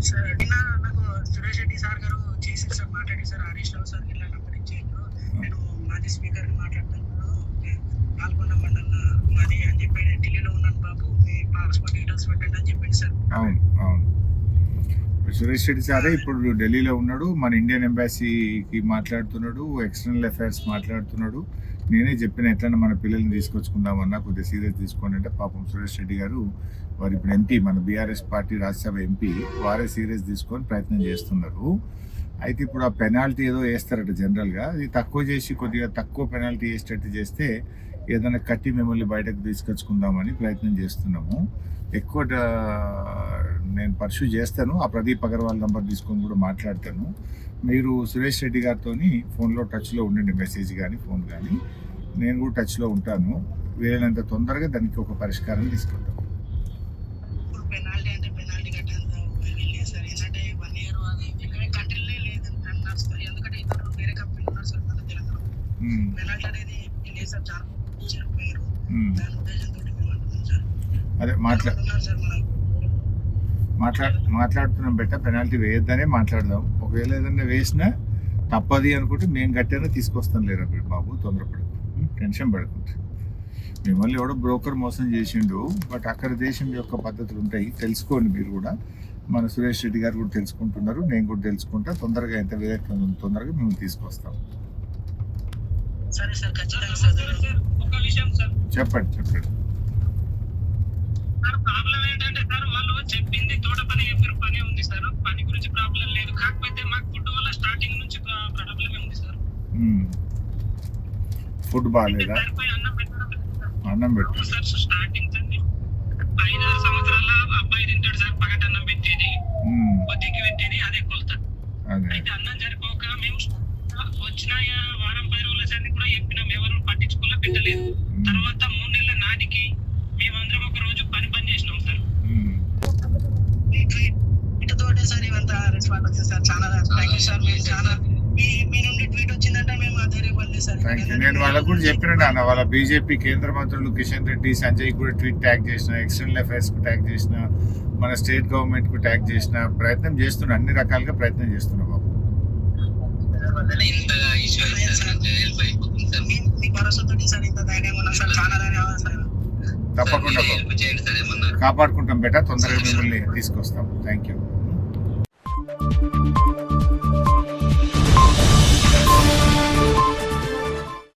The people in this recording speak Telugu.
సార్ నిన్న నాకు సురేష్ రెడ్డి సార్ గారు చేసి సార్ మాట్లాడి సార్ హరీష్ రావు సార్ ఇలా నంబర్ ఇచ్చేయండు. నేను మాజీ స్పీకర్ మాట్లాడుతున్నాను, పాల్గొండ మండలం మాది అని చెప్పి ఢిల్లీలో ఉన్నాను బాబు, మీ పాస్పోర్ట్ డీటెయిల్స్ పెట్టండి అని చెప్పింది సార్. అవును అవును, సురేష్ రెడ్డి సారే ఇప్పుడు ఢిల్లీలో ఉన్నాడు, మన ఇండియన్ ఎంబాసీకి మాట్లాడుతున్నాడు, ఎక్స్టర్నల్ అఫైర్స్ మాట్లాడుతున్నాడు. నేనే చెప్పిన ఎట్లన్నా మన పిల్లల్ని తీసుకొచ్చుకుందామన్నా కొద్దిగా సీరియస్ తీసుకోండి అంటే పాపం సురేష్ రెడ్డి గారు వారు ఇప్పుడు ఎంపీ, మన బీఆర్ఎస్ పార్టీ రాజ్యసభ ఎంపీ, వారే సీరియస్ తీసుకొని ప్రయత్నం చేస్తున్నారు. అయితే ఇప్పుడు ఆ పెనాల్టీ ఏదో వేస్తారట జనరల్గా, అది తక్కువ చేసి కొద్దిగా తక్కువ పెనాల్టీ వేసేటట్టు చేస్తే ఏదైనా కట్టి మిమ్మల్ని బయటకు తీసుకొచ్చుకుందామని ప్రయత్నం చేస్తున్నాము. ఎక్కువ నేను పర్సూ చేస్తాను, ఆ ప్రదీప్ అగర్వాల్ నంబర్ తీసుకొని కూడా మాట్లాడతాను. మీరు సురేష్ రెడ్డి గారితో ఫోన్లో టచ్లో ఉండండి, మెసేజ్ కానీ ఫోన్ కానీ, నేను కూడా టచ్లో ఉంటాను. వీలైనంత తొందరగా దానికి ఒక పరిష్కారం తీసుకుంటాం. పెనాల్టీ అంటే పెనాల్టీ కట్టేంత వెళ్ళలేదు సార్, ఏంటంటే 1 year అది ఇక్కడ కంట్రీలో లేదు అన్నారు సార్, ఎందుకంటే ఇతరులు వేరే కంపెనీలు ఉన్నారు సార్ మన తెలంగాణ. పెనాల్టీ అనేది లేదు సార్, చాలా చెప్పారు, దాని ఉద్దేశంతో మేము అంటున్నాం సార్. అదే మాట్లాడుతున్నాం బెట్ట, పెనాల్టీ వేయొద్దనే మాట్లాడదాం. ఒకవేళ ఏదన్నా వేసినా తప్పది అనుకుంటే మేము గట్టిగా తీసుకొస్తాం లేరా బాబు, తొందరపడకు, టెన్షన్ పడకుండా. మిమ్మల్ని ఎవడో బ్రోకర్ మోసం చేసిండు, బట్ అక్కడ దేశం యొక్క పద్ధతులు ఉంటాయి, తెలుసుకోండి మీరు కూడా. మన సురేష్ రెడ్డి గారు కూడా తెలుసుకుంటున్నారు, నేను కూడా తెలుసుకుంటా. తొందరగా ఎంత వేయకుండా తొందరగా మేము తీసుకొస్తాం. సరే సార్, ఖచ్చితంగా సార్. ఒక విషయం సార్, చెప్పండి చెప్పండి. ప్రాబ్లం ఏంటంటే సార్, వాళ్ళు చెప్పింది తోట పని చెప్పిన పని ఉంది సార్, పని గురించి ప్రాబ్లం లేదు, కాకపోతే మాకు ఫుడ్ వల్ల స్టార్టింగ్ నుంచి ప్రాబ్లమే ఉంది సార్. ఫుడ్ బాగాలేదా? అన్నం పెట్టు సార్, స్టార్టింగ్ 5-6 సంవత్సరాల అబ్బాయి తింటాడు సార్, పగటన్నం పెట్టేది, పొద్దుకి పెట్టేది, అదే కొలత. అయితే అన్నం సరిపోక మేము వచ్చిన వారం 10 రోజుల సార్ కూడా చెప్పినాం, ఎవరు పట్టించుకోలే, పెట్టలేదు. తర్వాత 3 నెలల నాటికి మేమందరం ఒక రోజు పని చేసినాం సార్. ఇటుతోటే సార్ ఇవంతా రెస్పాండ్ వచ్చింది సార్, చాలా థ్యాంక్ యూ సార్. మీరు చాలా మీ నుండి ట్వీట్ వచ్చిందంటే మేము ఆశ్చర్యపడలేదు సార్. నేను వాళ్ళకు కూడా చెప్పిన నాన్న, వాళ్ళ బీజేపీ కేంద్ర మంత్రులు కిషన్ రెడ్డి, సంజయ్ కూడా ట్వీట్ ట్యాగ్ చేసిన, ఎక్స్టర్నల్ అఫైర్స్ కు ట్యాగ్ చేసిన, మన స్టేట్ గవర్నమెంట్ కు ట్యాగ్ చేసిన, ప్రయత్నం చేస్తున్నా, అన్ని రకాలుగా ప్రయత్నం చేస్తున్నా బాబు. మీ భరోసాతో సార్ ఇంత ధైర్యం ఉన్నా సార్, చాలా ధన్యవాదాలు సార్. తప్పకుండా కాపాడుకుంటాం బేటా, తొందరగా మిమ్మల్ని తీసుకొస్తాం. Thank you.